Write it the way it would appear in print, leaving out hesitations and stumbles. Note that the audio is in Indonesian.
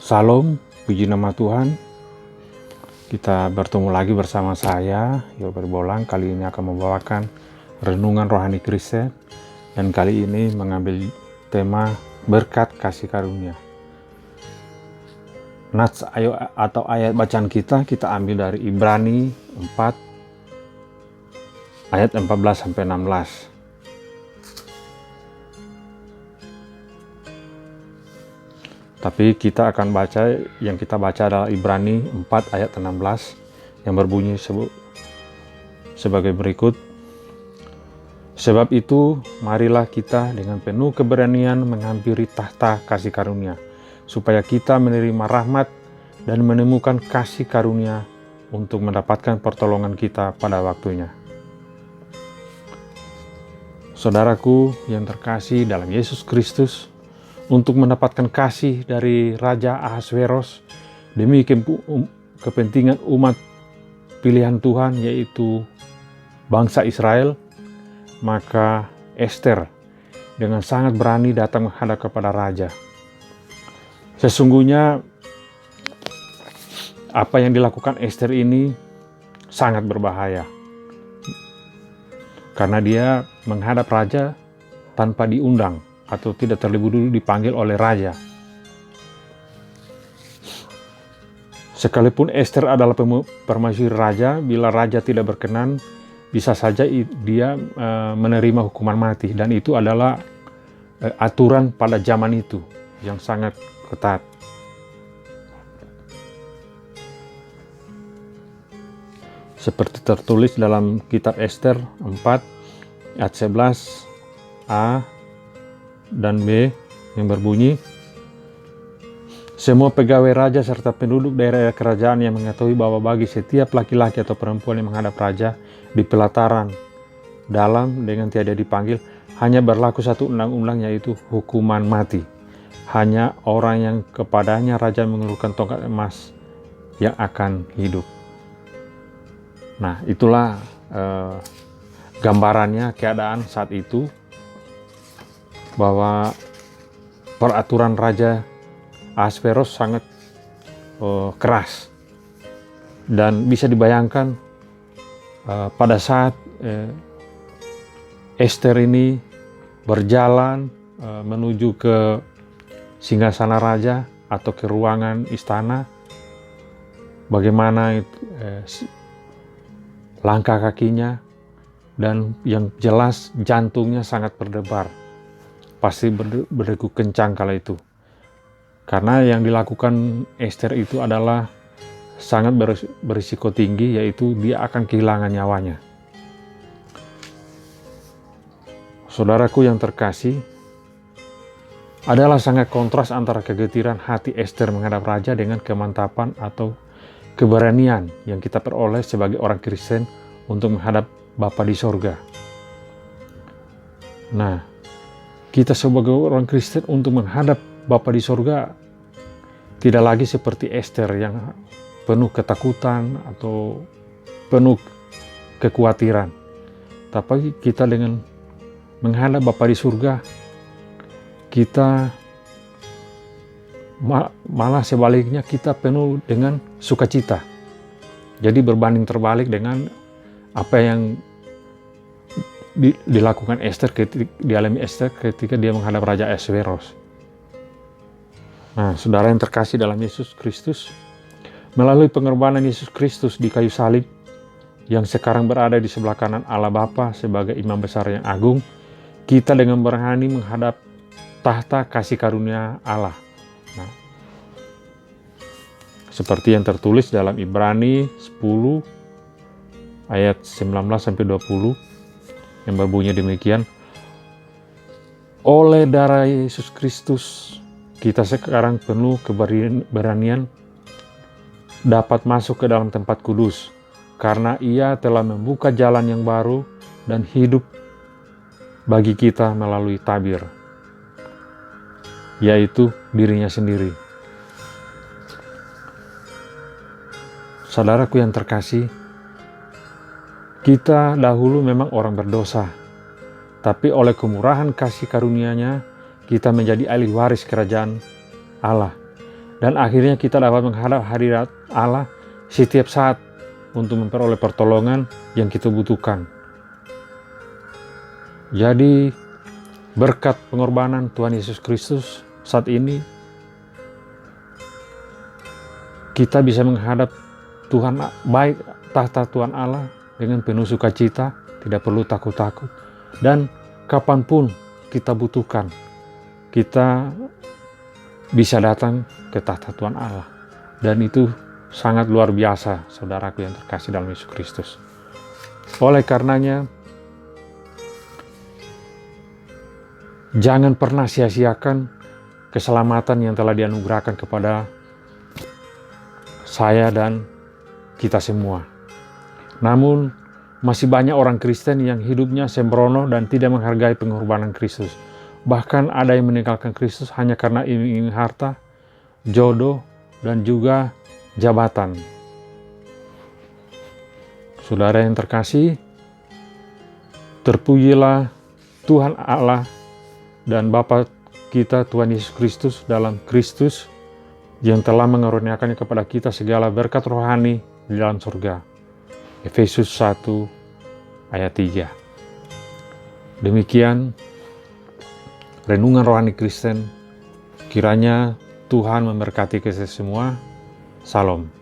Salam, puji nama Tuhan. Kita bertemu lagi bersama saya, Yober Bolang. Kali ini akan membawakan renungan rohani Kristen. Dan kali ini mengambil tema berkat kasih karunia. Nats atau ayat bacaan kita ambil dari Ibrani 4 ayat 14-16. Tapi kita akan baca, yang kita baca adalah Ibrani 4 ayat 16 yang berbunyi sebagai berikut. Sebab itu, marilah kita dengan penuh keberanian menghampiri tahta kasih karunia, supaya kita menerima rahmat dan menemukan kasih karunia untuk mendapatkan pertolongan kita pada waktunya. Saudaraku yang terkasih dalam Yesus Kristus, untuk mendapatkan kasih dari Raja Ahasveros demi kepentingan umat pilihan Tuhan, yaitu bangsa Israel, maka Ester dengan sangat berani datang menghadap kepada Raja. Sesungguhnya apa yang dilakukan Ester ini sangat berbahaya, karena dia menghadap Raja tanpa diundang atau tidak terlebih dulu dipanggil oleh Raja. Sekalipun Ester adalah permaisuri Raja, bila Raja tidak berkenan, bisa saja dia menerima hukuman mati. Dan itu adalah aturan pada zaman itu yang sangat ketat. Seperti tertulis dalam kitab Ester 4 ayat 11a dan B yang berbunyi, semua pegawai raja serta penduduk daerah kerajaan yang mengetahui bahwa bagi setiap laki-laki atau perempuan yang menghadap raja di pelataran dalam dengan tiada dipanggil, hanya berlaku satu undang-undang, yaitu hukuman mati. Hanya orang yang kepadanya raja mengeluarkan tongkat emas yang akan hidup. Nah, itulah gambarannya keadaan saat itu, bahwa peraturan Raja Ahasveros sangat keras. Dan bisa dibayangkan pada saat Ester ini berjalan menuju ke singgasana raja atau ke ruangan istana, bagaimana langkah kakinya, dan yang jelas jantungnya sangat berdebar. Pasti berdegup kencang kala itu. Karena yang dilakukan Ester itu adalah sangat berisiko tinggi, yaitu dia akan kehilangan nyawanya. Saudaraku yang terkasih, adalah sangat kontras antara kegetiran hati Ester menghadap raja dengan kemantapan atau keberanian yang kita peroleh sebagai orang Kristen untuk menghadap Bapa di sorga. Nah, kita sebagai orang Kristen untuk menghadap Bapa di sorga tidak lagi seperti Ester yang penuh ketakutan atau penuh kekhawatiran. Tapi kita dengan menghadap Bapa di surga, kita malah sebaliknya kita penuh dengan sukacita. Jadi berbanding terbalik dengan apa yang dilakukan Ester, dialami Ester ketika dia menghadap Raja Ahasveros. Nah, saudara yang terkasih dalam Yesus Kristus, melalui pengorbanan Yesus Kristus di kayu salib, yang sekarang berada di sebelah kanan Allah Bapa sebagai Imam Besar yang agung, kita dengan berani menghadap tahta kasih karunia Allah. Nah, seperti yang tertulis dalam Ibrani 10 ayat 19-20 yang berbunyi demikian. Oleh darah Yesus Kristus, kita sekarang penuh keberanian dapat masuk ke dalam tempat kudus, karena Ia telah membuka jalan yang baru dan hidup bagi kita melalui tabir, yaitu dirinya sendiri. Saudaraku yang terkasih, kita dahulu memang orang berdosa, tapi oleh kemurahan kasih karunia-Nya kita menjadi ahli waris kerajaan Allah. dan akhirnya kita dapat menghadap hadirat Allah setiap saat untuk memperoleh pertolongan yang kita butuhkan. Jadi berkat pengorbanan Tuhan Yesus Kristus saat ini, kita bisa menghadap Tuhan, baik tahta Tuhan Allah dengan penuh sukacita, tidak perlu takut-takut. Dan kapanpun kita butuhkan, kita bisa datang ke tahta Tuhan Allah. Dan itu sangat luar biasa, saudaraku yang terkasih dalam Yesus Kristus. Oleh karenanya, jangan pernah sia-siakan keselamatan yang telah dianugerahkan kepada saya dan kita semua. Namun, masih banyak orang Kristen yang hidupnya sembrono dan tidak menghargai pengorbanan Kristus. Bahkan ada yang meninggalkan Kristus hanya karena iming-iming harta, jodoh, dan juga jabatan. Saudara yang terkasih, terpujilah Tuhan Allah dan Bapa kita Tuhan Yesus Kristus dalam Kristus yang telah mengaruniakannya kepada kita segala berkat rohani di dalam surga. Efesus 1 ayat 3. Demikian renungan rohani Kristen. Kiranya Tuhan memberkati kita semua. Salam.